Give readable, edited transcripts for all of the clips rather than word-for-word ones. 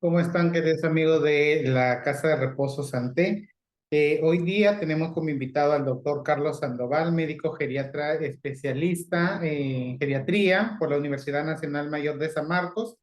¿Cómo están, queridos amigos de la Casa de Reposo Santé? Hoy día tenemos como invitado al doctor Carlos Sandoval, médico geriatra especialista en geriatría por la Universidad Nacional Mayor de San Marcos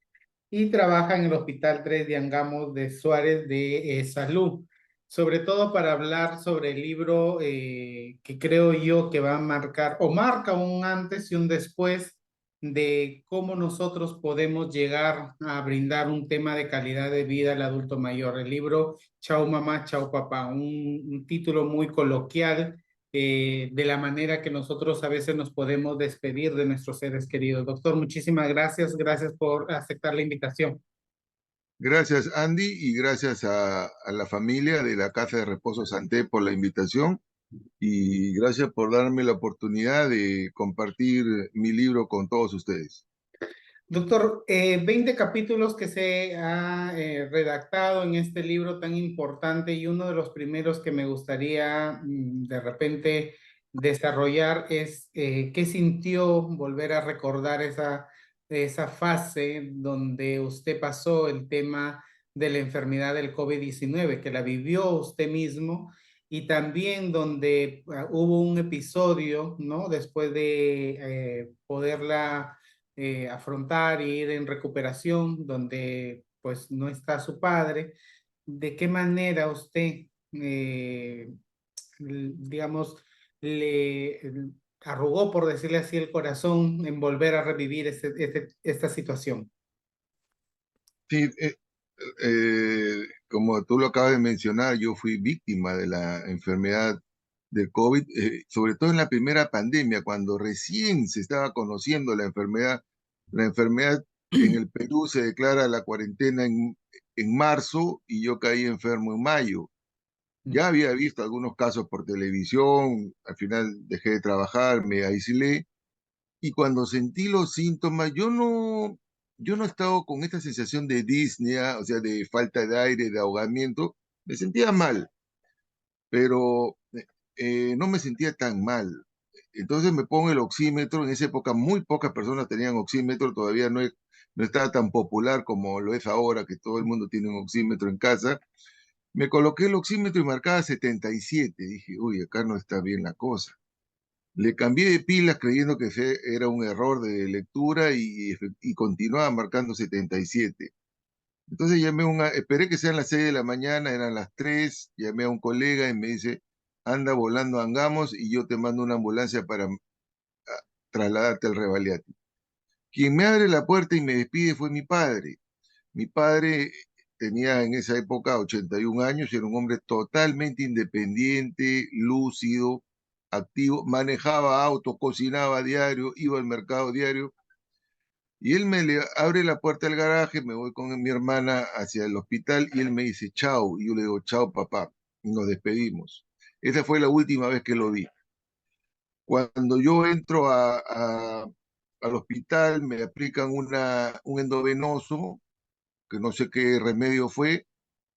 y trabaja en el Hospital 3 de Angamos de Suárez de Salud, sobre todo para hablar sobre el libro que creo yo que va a marcar o marca un antes y un después de cómo nosotros podemos llegar a brindar un tema de calidad de vida al adulto mayor. El libro Chao Mamá, Chao Papá, un título muy coloquial de la manera que nosotros a veces nos podemos despedir de nuestros seres queridos. Doctor, muchísimas gracias. Gracias por aceptar la invitación. Gracias, Andy, y gracias a la familia de la Casa de Reposo Santé por la invitación y gracias por darme la oportunidad de compartir mi libro con todos ustedes. Doctor, 20 capítulos que se ha redactado en este libro tan importante y uno de los primeros que me gustaría de repente desarrollar es qué sintió volver a recordar esa fase donde usted pasó el tema de la enfermedad del COVID-19, que la vivió usted mismo y también donde hubo un episodio, ¿no? Después de poderla afrontar y ir en recuperación, donde pues no está su padre, ¿de qué manera usted, digamos, le arrugó, por decirle así, el corazón en volver a revivir esta situación? Sí, como tú lo acabas de mencionar, yo fui víctima de la enfermedad del COVID, sobre todo en la primera pandemia, cuando recién se estaba conociendo la enfermedad. La enfermedad en el Perú se declara la cuarentena en marzo y yo caí enfermo en mayo. Ya había visto algunos casos por televisión, al final dejé de trabajar, me aislé y cuando sentí los síntomas, yo no he estado con esta sensación de disnea, o sea, de falta de aire, de ahogamiento, me sentía mal, pero no me sentía tan mal. Entonces me pongo el oxímetro, en esa época muy pocas personas tenían oxímetro, todavía no estaba tan popular como lo es ahora, que todo el mundo tiene un oxímetro en casa. Me coloqué el oxímetro y marcaba 77. Dije, uy, acá no está bien la cosa. Le cambié de pilas creyendo que era un error de lectura y continuaba marcando 77. Entonces esperé que sean las 6 de la mañana, eran las 3, llamé a un colega y me dice, anda volando a Angamos y yo te mando una ambulancia para trasladarte al Revaliati. Quien me abre la puerta y me despide fue mi padre. Mi padre tenía en esa época 81 años, era un hombre totalmente independiente, lúcido, activo, manejaba auto, cocinaba diario, iba al mercado diario. Y él abre la puerta del garaje, me voy con mi hermana hacia el hospital y él me dice, chao. Y yo le digo, chao, papá. Y nos despedimos. Esa fue la última vez que lo vi. Cuando yo entro al hospital, me aplican un endovenoso, que no sé qué remedio fue,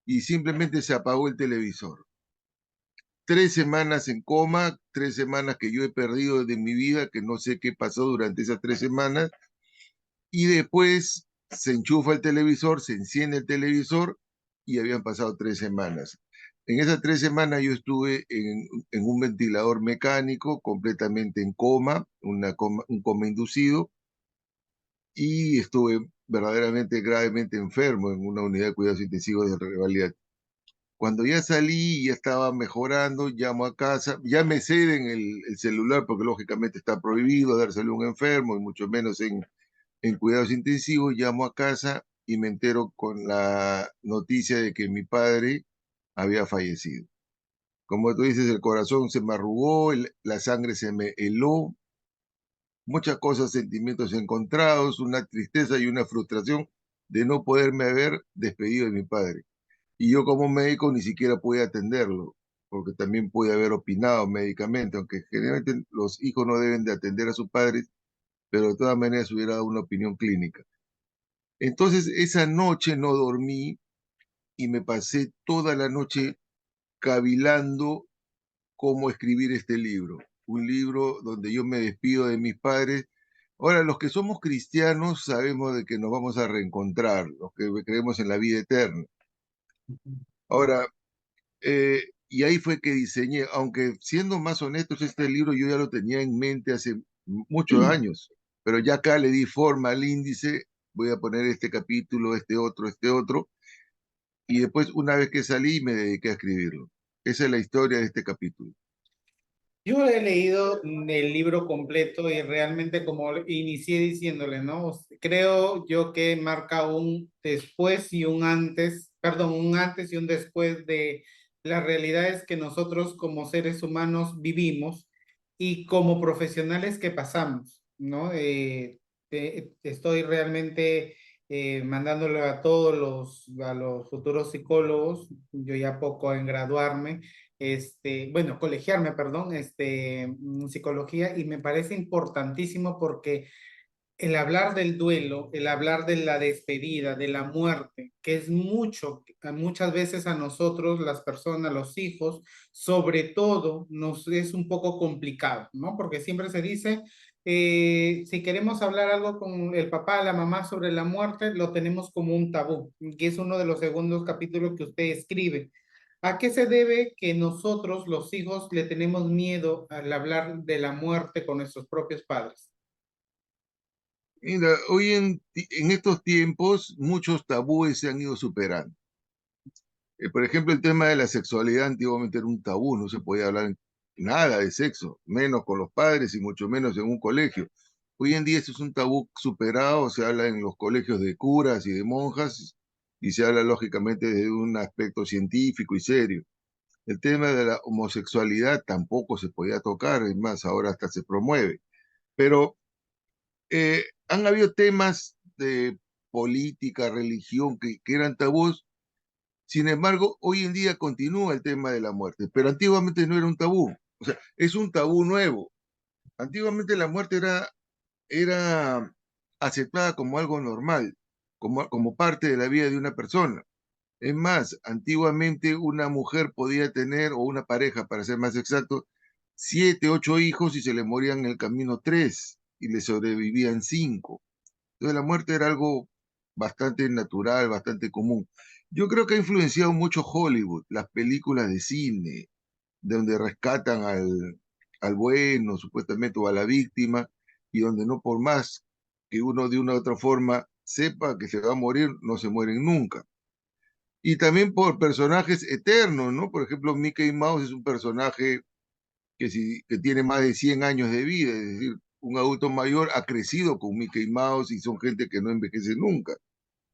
y simplemente se apagó el televisor. 3 semanas en coma, 3 semanas que yo he perdido de mi vida, que no sé qué pasó durante esas 3 semanas, y después se enchufa el televisor, se enciende el televisor y habían pasado 3 semanas. En esas 3 semanas yo estuve en un ventilador mecánico, completamente en coma, un coma inducido, y estuve verdaderamente gravemente enfermo en una unidad de cuidados intensivos de Revalidad. Cuando ya salí y ya estaba mejorando, llamo a casa, ya me ceden el celular porque lógicamente está prohibido dárselo a un enfermo y mucho menos en cuidados intensivos, llamo a casa y me entero con la noticia de que mi padre había fallecido. Como tú dices, el corazón se me arrugó, la sangre se me heló, muchas cosas, sentimientos encontrados, una tristeza y una frustración de no poderme haber despedido de mi padre. Y yo como médico ni siquiera pude atenderlo, porque también pude haber opinado médicamente, aunque generalmente los hijos no deben de atender a sus padres, pero de todas maneras hubiera dado una opinión clínica. Entonces esa noche no dormí y me pasé toda la noche cavilando cómo escribir este libro. Un libro donde yo me despido de mis padres, Ahora, los que somos cristianos sabemos de que nos vamos a reencontrar, los que creemos en la vida eterna. Ahora, y ahí fue que diseñé, aunque siendo más honestos, este libro yo ya lo tenía en mente hace muchos años, pero ya acá le di forma al índice, voy a poner este capítulo, este otro, y después una vez que salí me dediqué a escribirlo. Esa es la historia de este capítulo. Yo he leído el libro completo y realmente como inicié diciéndole, ¿no? Creo yo que marca un después y un antes, perdón, un antes y un después de las realidades que nosotros como seres humanos vivimos y como profesionales que pasamos, ¿no? Estoy realmente mandándolo a todos a los futuros psicólogos, yo ya poco en graduarme bueno, colegiarme, perdón, en psicología y me parece importantísimo porque el hablar del duelo, el hablar de la despedida, de la muerte, que es mucho, muchas veces a nosotros, las personas, los hijos, sobre todo, nos es un poco complicado, ¿no? Porque siempre se dice, si queremos hablar algo con el papá, la mamá sobre la muerte, lo tenemos como un tabú, que es uno de los segundos capítulos que usted escribe. ¿A qué se debe que nosotros, los hijos, le tenemos miedo al hablar de la muerte con nuestros propios padres? Mira, en estos tiempos muchos tabúes se han ido superando. Por ejemplo, el tema de la sexualidad antiguamente era un tabú, no se podía hablar nada de sexo, menos con los padres y mucho menos en un colegio. Hoy en día eso es un tabú superado, se habla en los colegios de curas y de monjas y se habla lógicamente desde un aspecto científico y serio. El tema de la homosexualidad tampoco se podía tocar, es más, ahora hasta se promueve. Pero han habido temas de política, religión, que eran tabús. Sin embargo, hoy en día continúa el tema de la muerte, pero antiguamente no era un tabú. O sea, es un tabú nuevo. Antiguamente la muerte era aceptada como algo normal, como parte de la vida de una persona. Es más, antiguamente una mujer podía tener, o una pareja, para ser más exacto, 7, 8 hijos y se le morían en el camino tres y le sobrevivían cinco. Entonces la muerte era algo bastante natural, bastante común. Yo creo que ha influenciado mucho Hollywood, las películas de cine, donde rescatan al bueno, supuestamente, o a la víctima, y donde no por más que uno de una u otra forma sepa que se va a morir, no se mueren nunca. Y también por personajes eternos, ¿no? Por ejemplo, Mickey Mouse es un personaje que tiene más de 100 años de vida, es decir, un adulto mayor ha crecido con Mickey Mouse y son gente que no envejece nunca.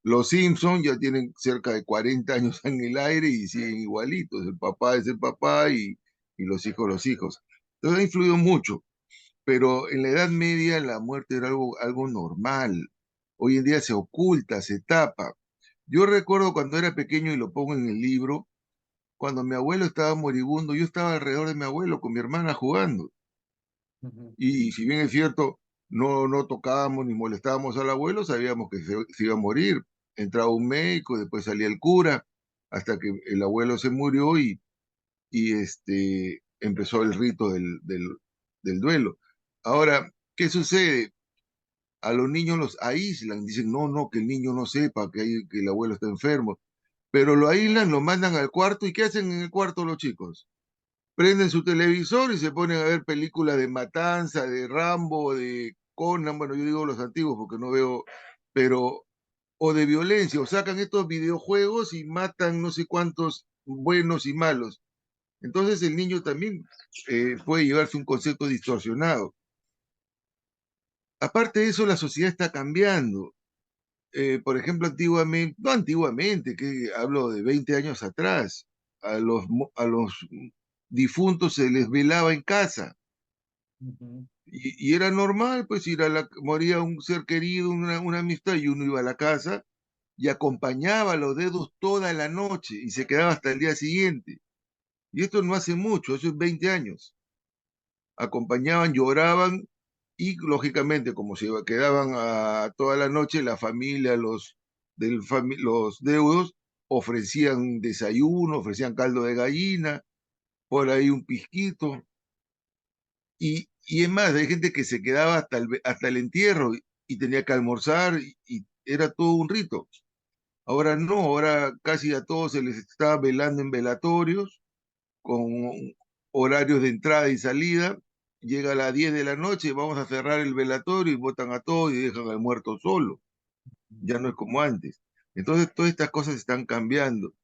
Los Simpsons ya tienen cerca de 40 años en el aire y siguen igualitos. El papá es el papá y los hijos. Entonces ha influido mucho, pero en la Edad Media la muerte era algo normal. Hoy en día se oculta, se tapa. Yo recuerdo cuando era pequeño y lo pongo en el libro, cuando mi abuelo estaba moribundo, yo estaba alrededor de mi abuelo con mi hermana jugando. Ujú, Y si bien es cierto, no tocábamos ni molestábamos al abuelo, sabíamos que se iba a morir. Entraba un médico, después salía el cura, hasta que el abuelo se murió y empezó el rito del duelo. Ahora, ¿qué sucede? A los niños los aíslan, dicen, no, no, que el niño no sepa que el abuelo está enfermo, pero lo aíslan, lo mandan al cuarto, ¿y qué hacen en el cuarto los chicos? Prenden su televisor y se ponen a ver películas de matanza, de Rambo, de Conan, bueno, yo digo los antiguos porque no veo, pero, o de violencia, o sacan estos videojuegos y matan no sé cuántos buenos y malos. Entonces el niño también puede llevarse un concepto distorsionado. Aparte de eso, la sociedad está cambiando. Por ejemplo, antiguamente, no antiguamente, que hablo de 20 años atrás, a los difuntos se les velaba en casa. ujú. Y era normal, pues, moría un ser querido, una amistad, y uno iba a la casa y acompañaba a los dedos toda la noche y se quedaba hasta el día siguiente. Y esto no hace mucho, eso es 20 años. Acompañaban, lloraban y, lógicamente, como quedaban toda la noche, la familia, los deudos, ofrecían desayuno, ofrecían caldo de gallina, por ahí un pisquito, Y es más, hay gente que se quedaba hasta el entierro y tenía que almorzar y era todo un rito. Ahora no, ahora casi a todos se les está velando en velatorios, con horarios de entrada y salida. Llega a las 10 de la noche, vamos a cerrar el velatorio y votan a todos y dejan al muerto solo. Ya no es como antes. Entonces, todas estas cosas están cambiando.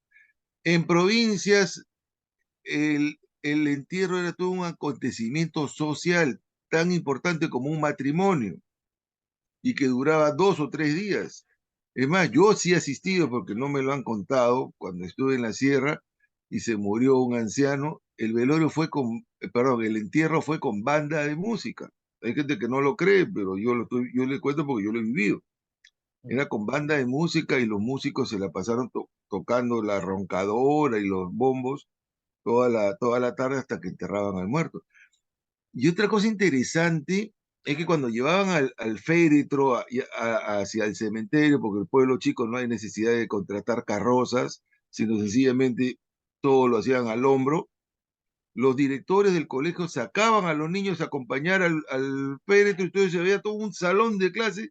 En provincias, el entierro era todo un acontecimiento social tan importante como un matrimonio y que duraba 2 o 3 días. Es más, yo sí he asistido porque no me lo han contado cuando estuve en la sierra y se murió un anciano. El velorio fue perdón, el entierro fue con banda de música. Hay gente que no lo cree, pero yo le cuento porque yo lo he vivido. Era con banda de música y los músicos se la pasaron tocando la roncadora y los bombos toda la tarde hasta que enterraban al muerto. Y otra cosa interesante es que cuando llevaban al féretro hacia el cementerio, porque el pueblo chico no hay necesidad de contratar carrozas, sino sencillamente todo lo hacían al hombro, los directores del colegio sacaban a los niños a acompañar al féretro, y entonces se veía todo un salón de clase,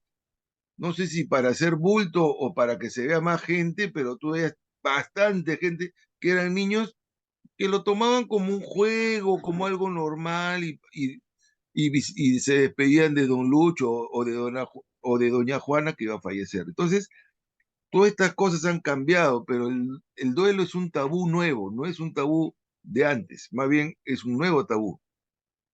no sé si para hacer bulto o para que se vea más gente, pero tú veías bastante gente que eran niños que lo tomaban como un juego, como algo normal y se despedían de don Lucho o de doña Juana que iba a fallecer. Entonces, todas estas cosas han cambiado, pero el duelo es un tabú nuevo, no es un tabú de antes, más bien es un nuevo tabú.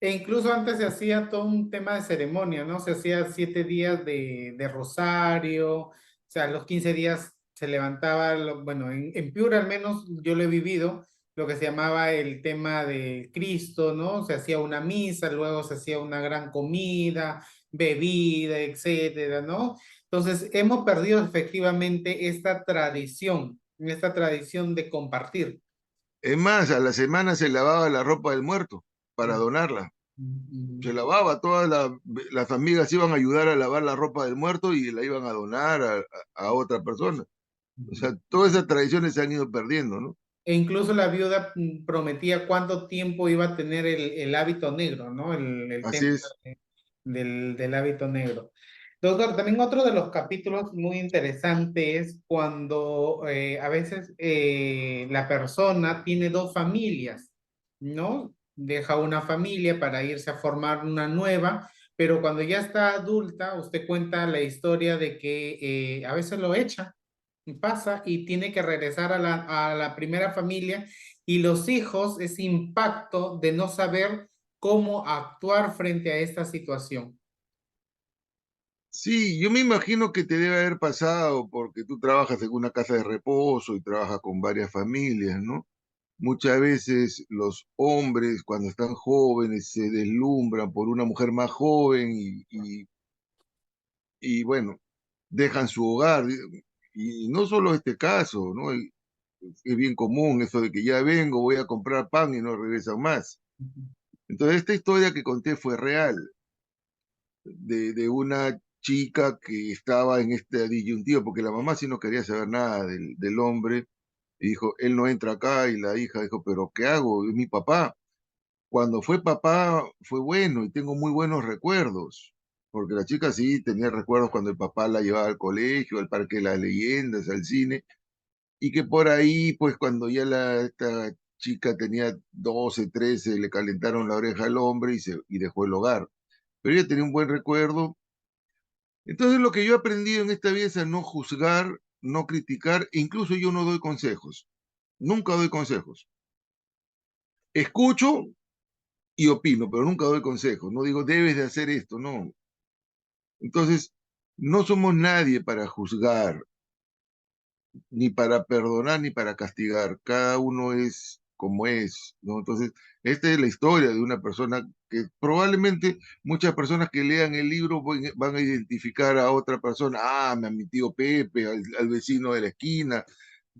E incluso antes se hacía todo un tema de ceremonia, ¿no? Se hacía 7 días de rosario, o sea, los 15 días se levantaba, bueno, en Piura al menos yo lo he vivido, lo que se llamaba el tema de Cristo, ¿no? Se hacía una misa, luego se hacía una gran comida, bebida, etcétera, ¿no? Entonces, hemos perdido efectivamente esta tradición de compartir. Es más, a la semana se lavaba la ropa del muerto para donarla. Se lavaba, las amigas iban a ayudar a lavar la ropa del muerto y la iban a donar a otra persona. O sea, todas esas tradiciones se han ido perdiendo, ¿no? E incluso la viuda prometía cuánto tiempo iba a tener el hábito negro, ¿no? El Así tema es. del hábito negro. Doctor, también otro de los capítulos muy interesantes es cuando a veces la persona tiene dos familias, ¿no? Deja una familia para irse a formar una nueva, pero cuando ya está adulta, usted cuenta la historia de que a veces lo echa pasa y tiene que regresar a la primera familia y los hijos, ese impacto de no saber cómo actuar frente a esta situación. Sí, yo me imagino que te debe haber pasado porque tú trabajas en una casa de reposo y trabajas con varias familias, ¿no? Muchas veces los hombres cuando están jóvenes se deslumbran por una mujer más joven y bueno, dejan su hogar. Y no solo este caso, ¿no? Es bien común eso de que ya vengo, voy a comprar pan y no regresan más. Entonces, esta historia que conté fue real, de una chica que estaba en este disyuntivo, porque la mamá sí no quería saber nada del hombre, y dijo, él no entra acá, y la hija dijo, pero ¿qué hago? Es mi papá. Cuando fue papá fue bueno y tengo muy buenos recuerdos, porque la chica sí tenía recuerdos cuando el papá la llevaba al colegio, al Parque de las Leyendas, al cine, y que por ahí, pues cuando ya esta chica tenía 12 13 le calentaron la oreja al hombre y dejó el hogar. Pero ella tenía un buen recuerdo. Entonces lo que yo he aprendido en esta vida es a no juzgar, no criticar, e incluso yo no doy consejos. Nunca doy consejos. Escucho y opino, pero nunca doy consejos. No digo, debes de hacer esto, no. Entonces, no somos nadie para juzgar, ni para perdonar, ni para castigar. Cada uno es como es, ¿no? Entonces, esta es la historia de una persona que probablemente muchas personas que lean el libro van a identificar a otra persona, a mi tío Pepe, al vecino de la esquina,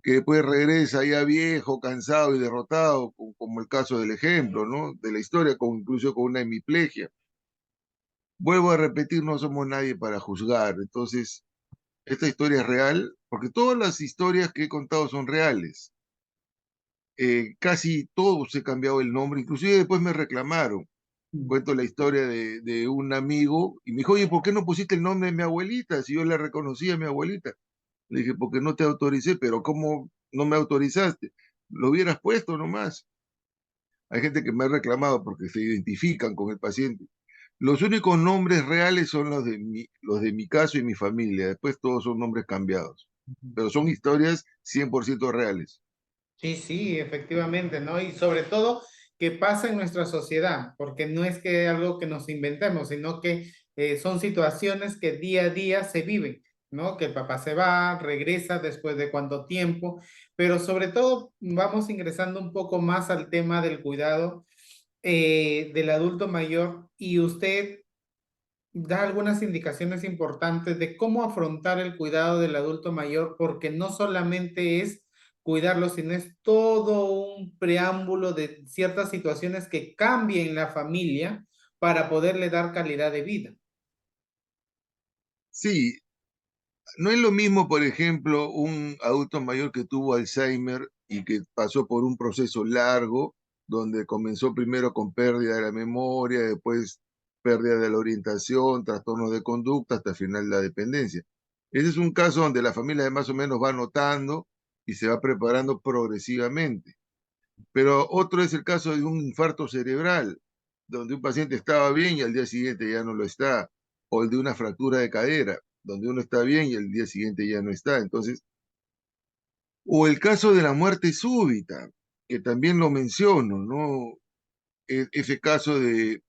que después regresa ya viejo, cansado y derrotado, como el caso del ejemplo, ¿no? De la historia, incluso con una hemiplegia. Vuelvo a repetir, no somos nadie para juzgar. Entonces, esta historia es real, porque todas las historias que he contado son reales. Casi todos he cambiado el nombre, inclusive después me reclamaron. cuento la historia de un amigo y me dijo, oye, ¿por qué no pusiste el nombre de mi abuelita si yo la reconocía a mi abuelita? Le dije, porque no te autoricé, pero ¿cómo no me autorizaste? Lo hubieras puesto nomás. Hay gente que me ha reclamado porque se identifican con el paciente. Los únicos nombres reales son los de mi caso y mi familia. Después todos son nombres cambiados. Pero son historias 100% reales. Sí, sí, efectivamente, ¿no? Y sobre todo que pasa en nuestra sociedad, porque no es que algo que nos inventemos, sino que son situaciones que día a día se viven, ¿no? Que el papá se va, regresa después de cuánto tiempo, pero sobre todo vamos ingresando un poco más al tema del cuidado del adulto mayor y usted da algunas indicaciones importantes de cómo afrontar el cuidado del adulto mayor, porque no solamente es cuidarlo, sino es todo un preámbulo de ciertas situaciones que cambien la familia para poderle dar calidad de vida. Sí, no es lo mismo, por ejemplo, un adulto mayor que tuvo Alzheimer y que pasó por un proceso largo, donde comenzó primero con pérdida de la memoria, después pérdida de la orientación, trastornos de conducta, hasta el final la dependencia. Ese es un caso donde la familia más o menos va notando y se va preparando progresivamente. Pero otro es el caso de un infarto cerebral, donde un paciente estaba bien y al día siguiente ya no lo está, o el de una fractura de cadera, donde uno está bien y al día siguiente ya no está. Entonces, o el caso de la muerte súbita, que también lo menciono, ¿no? Ese caso de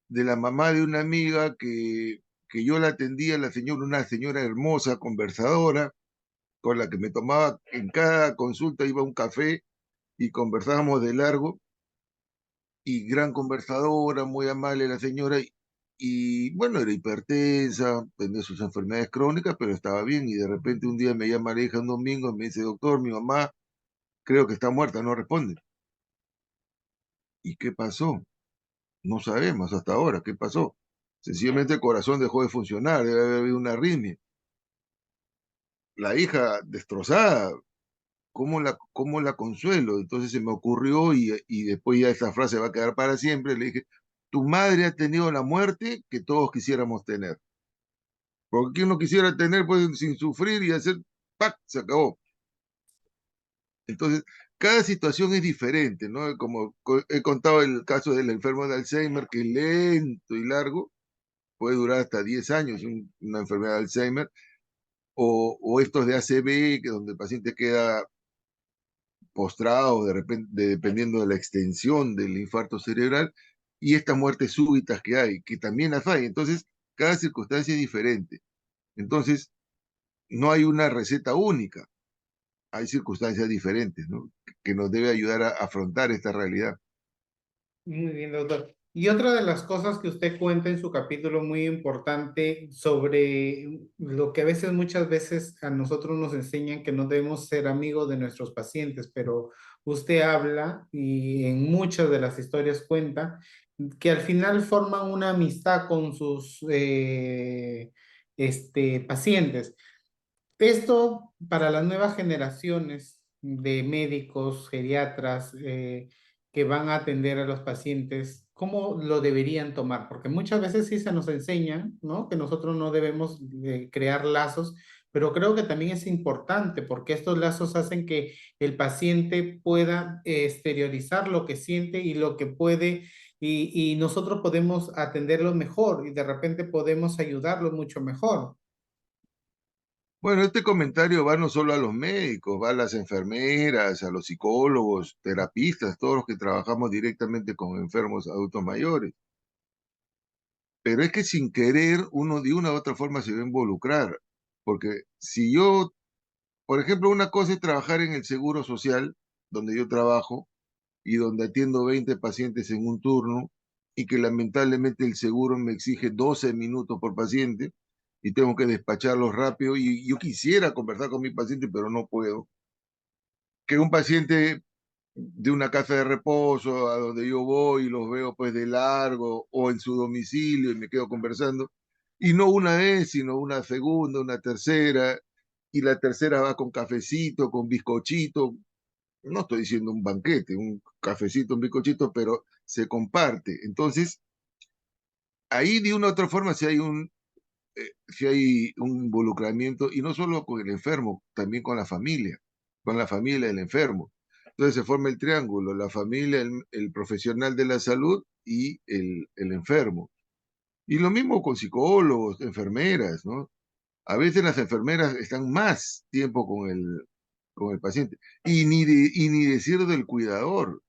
la mamá de una amiga que yo la atendía, la señora, una señora hermosa, conversadora, con la que me tomaba en cada consulta, iba a un café y conversábamos de largo y gran conversadora, muy amable la señora, y bueno, era hipertensa, tenía sus enfermedades crónicas, pero estaba bien, y de repente un día me llama la hija un domingo y me dice, doctor, mi mamá creo que está muerta, no responde. ¿Y qué pasó? No sabemos hasta ahora qué pasó. Sencillamente el corazón dejó de funcionar, debe haber habido una arritmia. La hija destrozada, cómo la consuelo? Entonces se me ocurrió y después ya esa frase va a quedar para siempre. Le dije, tu madre ha tenido la muerte que todos quisiéramos tener. Porque ¿quién no quisiera tener pues sin sufrir y hacer, ¡pac! Se acabó. Entonces, cada situación es diferente, ¿no? Como he contado el caso del enfermo de Alzheimer, que es lento y largo, puede durar hasta 10 años una enfermedad de Alzheimer, o estos de ACV, que donde el paciente queda postrados de repente, dependiendo de la extensión del infarto cerebral, y estas muertes súbitas que hay, que también las hay. Entonces, cada circunstancia es diferente. Entonces, no hay una receta única, hay circunstancias diferentes, ¿no? Que nos debe ayudar a afrontar esta realidad. Muy bien, doctor. Y otra de las cosas que usted cuenta en su capítulo muy importante sobre lo que a veces, muchas veces a nosotros nos enseñan que no debemos ser amigos de nuestros pacientes, pero usted habla y en muchas de las historias cuenta que al final forman una amistad con sus pacientes. Esto para las nuevas generaciones de médicos, geriatras que van a atender a los pacientes, ¿cómo lo deberían tomar? Porque muchas veces sí se nos enseña, ¿no? Que nosotros no debemos crear lazos, pero creo que también es importante porque estos lazos hacen que el paciente pueda exteriorizar lo que siente y lo que puede, y nosotros podemos atenderlo mejor y de repente podemos ayudarlo mucho mejor. Bueno, este comentario va no solo a los médicos, va a las enfermeras, a los psicólogos, terapistas, todos los que trabajamos directamente con enfermos adultos mayores. Pero es que sin querer uno de una u otra forma se va a involucrar, porque si yo, por ejemplo, una cosa es trabajar en el seguro social, donde yo trabajo, y donde atiendo 20 pacientes en un turno y que lamentablemente el seguro me exige 12 minutos por paciente y tengo que despacharlos rápido y yo quisiera conversar con mi paciente, pero no puedo. Que un paciente de una casa de reposo a donde yo voy y los veo pues de largo o en su domicilio y me quedo conversando, y no una vez, sino una segunda, una tercera, y la tercera va con cafecito, con bizcochito, no estoy diciendo un banquete, un cafecito, un bizcochito, pero se comparte. Entonces, ahí de una u otra forma si hay un involucramiento, y no solo con el enfermo, también con la familia del enfermo. Entonces se forma el triángulo, la familia, el profesional de la salud y el enfermo. Y lo mismo con psicólogos, enfermeras, ¿no? A veces las enfermeras están más tiempo con el paciente. Y ni decir del cuidador,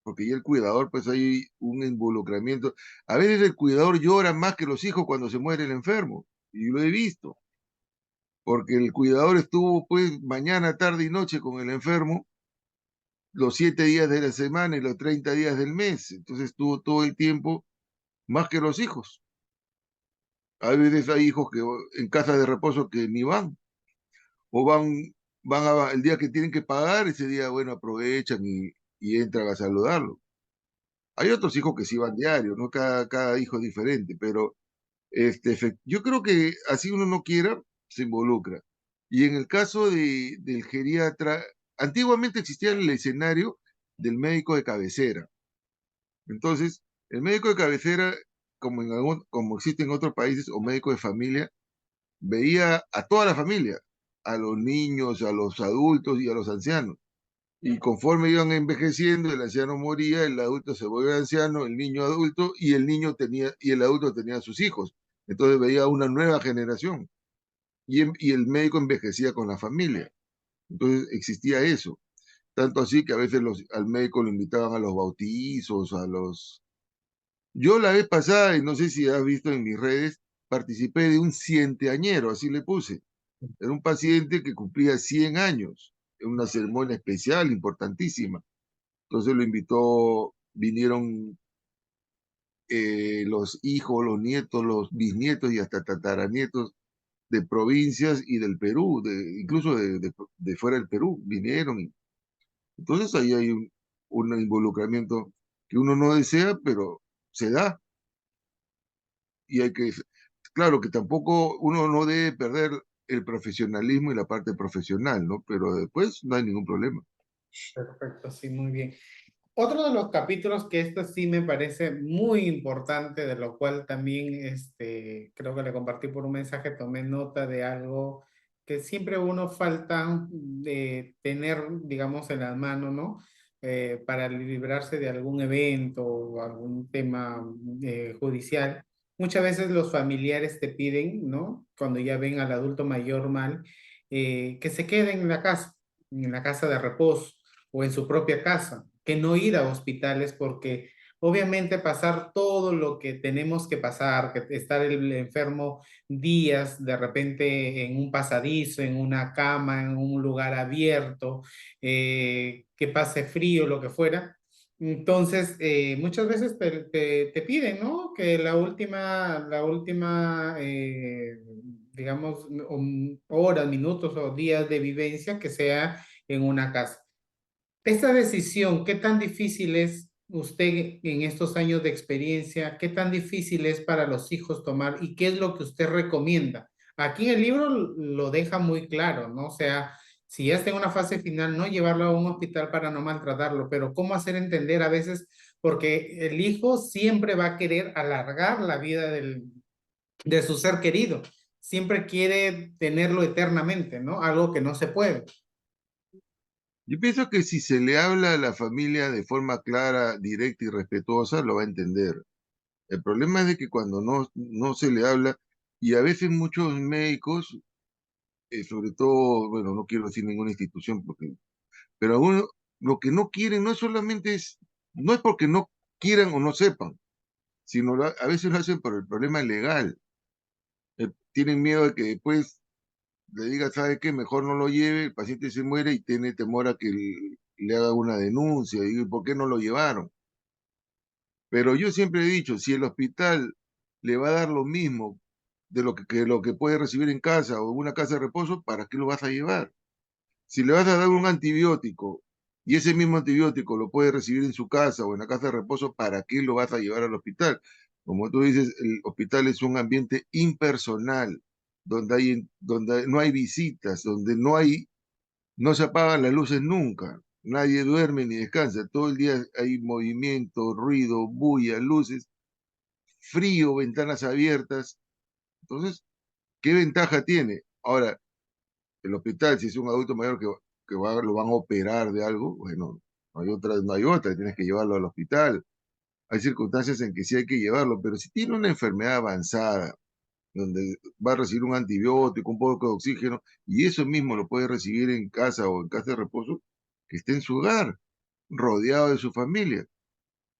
porque ya el cuidador, pues hay un involucramiento. A veces el cuidador llora más que los hijos cuando se muere el enfermo, y lo he visto, porque el cuidador estuvo pues mañana, tarde y noche con el enfermo, los 7 días de la semana y los 30 días del mes, entonces estuvo todo el tiempo más que los hijos. A veces hay hijos que en casa de reposo que ni van, o el día que tienen que pagar, ese día, bueno, aprovechan y entran a saludarlo. Hay otros hijos que sí van diario, ¿no? Cada hijo es diferente, pero yo creo que así uno no quiera, se involucra. Y en el caso del geriatra, antiguamente existía el escenario del médico de cabecera. Entonces, el médico de cabecera, como existe en otros países, o médico de familia, veía a toda la familia, a los niños, a los adultos y a los ancianos. Y conforme iban envejeciendo, el anciano moría, el adulto se volvía anciano, el niño adulto, y el adulto tenía sus hijos. Entonces veía una nueva generación. Y el médico envejecía con la familia. Entonces existía eso. Tanto así que a veces al médico lo invitaban a los bautizos, a los... Yo la vez pasada, y no sé si has visto en mis redes, participé de un cienteañero, así le puse. Era un paciente que cumplía 100 años, en una ceremonia especial, importantísima. Entonces lo invitó, vinieron los hijos, los nietos, los bisnietos y hasta tataranietos de provincias y del Perú, incluso de fuera del Perú, vinieron. Entonces ahí hay un involucramiento que uno no desea, pero se da. Y claro que tampoco uno no debe perder el profesionalismo y la parte profesional, ¿no? Pero después no hay ningún problema. Perfecto, sí, muy bien. Otro de los capítulos que esto sí me parece muy importante, de lo cual también creo que le compartí por un mensaje, tomé nota de algo que siempre uno falta de tener, digamos, en la mano, ¿no? Para librarse de algún evento o algún tema judicial. Muchas veces los familiares te piden, ¿no? Cuando ya ven al adulto mayor mal, que se queden en la casa de reposo o en su propia casa, que no ir a hospitales porque obviamente pasar todo lo que tenemos que pasar, que estar el enfermo días de repente en un pasadizo, en una cama, en un lugar abierto, que pase frío, lo que fuera. Entonces, muchas veces te piden, ¿no? Que digamos, horas, minutos o días de vivencia que sea en una casa. Esta decisión, ¿qué tan difícil es usted en estos años de experiencia? ¿Qué tan difícil es para los hijos tomar y qué es lo que usted recomienda? Aquí en el libro lo deja muy claro, ¿no? O sea, si ya está en una fase final, no llevarlo a un hospital para no maltratarlo, pero cómo hacer entender a veces, porque el hijo siempre va a querer alargar la vida de su ser querido, siempre quiere tenerlo eternamente, ¿no? Algo que no se puede. Yo pienso que si se le habla a la familia de forma clara, directa y respetuosa, lo va a entender. El problema es de que cuando no se le habla, y a veces muchos médicos, sobre todo, bueno, no quiero decir ninguna institución, pero uno, lo que no quieren no es porque no quieran o no sepan, sino a veces lo hacen por el problema legal. Tienen miedo de que después le diga, ¿sabe qué? Mejor no lo lleve, el paciente se muere y tiene temor a que le haga una denuncia, y ¿por qué no lo llevaron? Pero yo siempre he dicho, si el hospital le va a dar lo mismo de lo que puede recibir en casa o en una casa de reposo, ¿para qué lo vas a llevar? Si le vas a dar un antibiótico y ese mismo antibiótico lo puede recibir en su casa o en la casa de reposo, ¿para qué lo vas a llevar al hospital? Como tú dices, el hospital es un ambiente impersonal, donde no hay visitas, donde no se apagan las luces nunca. nadie duerme ni descansa, todo el día hay movimiento, ruido, bulla, luces, frío, ventanas abiertas. Entonces, ¿qué ventaja tiene? Ahora, el hospital, si es un adulto mayor lo van a operar de algo, bueno, no hay otra, tienes que llevarlo al hospital. Hay circunstancias en que sí hay que llevarlo, pero si tiene una enfermedad avanzada, donde va a recibir un antibiótico, un poco de oxígeno, y eso mismo lo puede recibir en casa o en casa de reposo, que esté en su hogar, rodeado de su familia.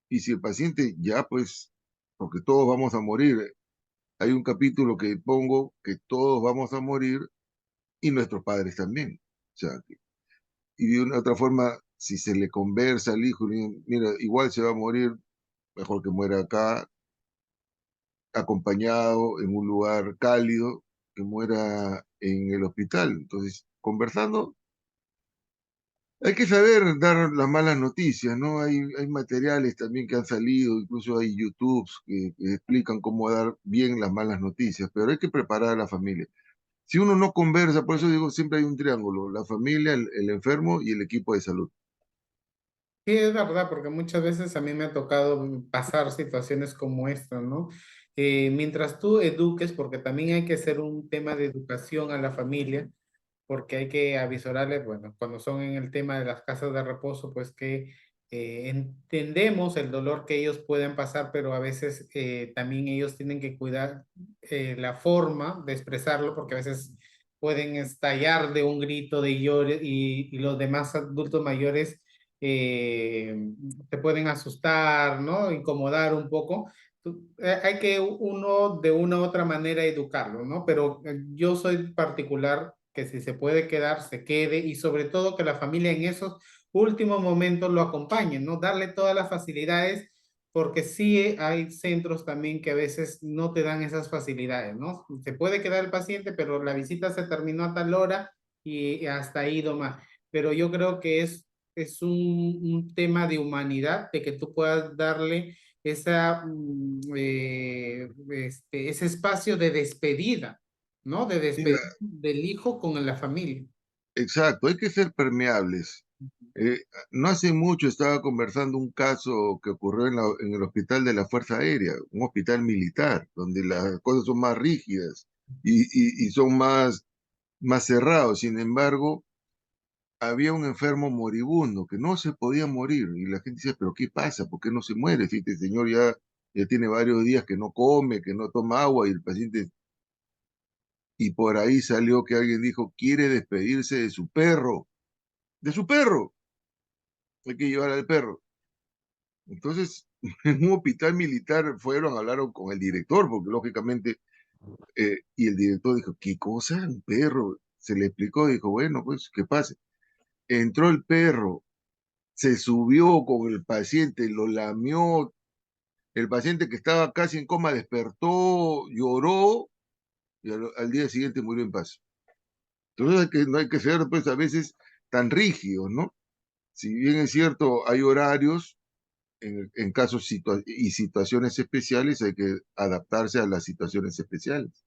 Y si el paciente ya, pues, porque todos vamos a morir, hay un capítulo que pongo que todos vamos a morir y nuestros padres también. O sea, y de una otra forma, si se le conversa al hijo, mira, igual se va a morir, mejor que muera acá, acompañado en un lugar cálido, que muera en el hospital. Entonces, conversando, hay que saber dar las malas noticias, ¿no? Hay materiales también que han salido, incluso hay YouTubes que explican cómo dar bien las malas noticias, pero hay que preparar a la familia. Si uno no conversa, por eso digo, siempre hay un triángulo, la familia, el enfermo y el equipo de salud. Sí, es verdad, porque muchas veces a mí me ha tocado pasar situaciones como esta, ¿no? Mientras tú eduques, porque también hay que hacer un tema de educación a la familia, porque hay que avisorarles, bueno, cuando son en el tema de las casas de reposo, pues que entendemos el dolor que ellos pueden pasar, pero a veces también ellos tienen que cuidar la forma de expresarlo, porque a veces pueden estallar de un grito de llore y los demás adultos mayores te pueden asustar, ¿no? Incomodar un poco. Hay que uno de una u otra manera educarlo, ¿no? Pero yo soy particular que si se puede quedar, se quede y sobre todo que la familia en esos últimos momentos lo acompañe, ¿no? Darle todas las facilidades, porque sí hay centros también que a veces no te dan esas facilidades, ¿no? Se puede quedar el paciente, pero la visita se terminó a tal hora y hasta ahí nomás. Pero yo creo que es un tema de humanidad, de que tú puedas darle ese espacio de despedida, ¿no? De Mira, despedir del hijo con la familia. exacto, hay que ser permeables. Eh, no hace mucho estaba conversando un caso que ocurrió en el hospital de la Fuerza Aérea, un hospital militar, donde las cosas son más rígidas y son más cerrados. Sin embargo, había un enfermo moribundo que no se podía morir y la gente decía, pero ¿qué pasa? ¿Por qué no se muere? Si este señor ya tiene varios días que no come, que no toma agua y el paciente... Y por ahí salió que alguien dijo, quiere despedirse de su perro, hay que llevar al perro. Entonces, en un hospital militar hablaron con el director, porque lógicamente, y el director dijo, ¿qué cosa? Un perro. Se le explicó, dijo, bueno, pues, ¿qué pasa? Entró el perro, se subió con el paciente, lo lamió, el paciente que estaba casi en coma despertó, lloró, y al día siguiente murió en paz. Entonces no hay que ser, pues, a veces tan rígidos, ¿no? Si bien es cierto, hay horarios, en casos y situaciones especiales hay que adaptarse a las situaciones especiales.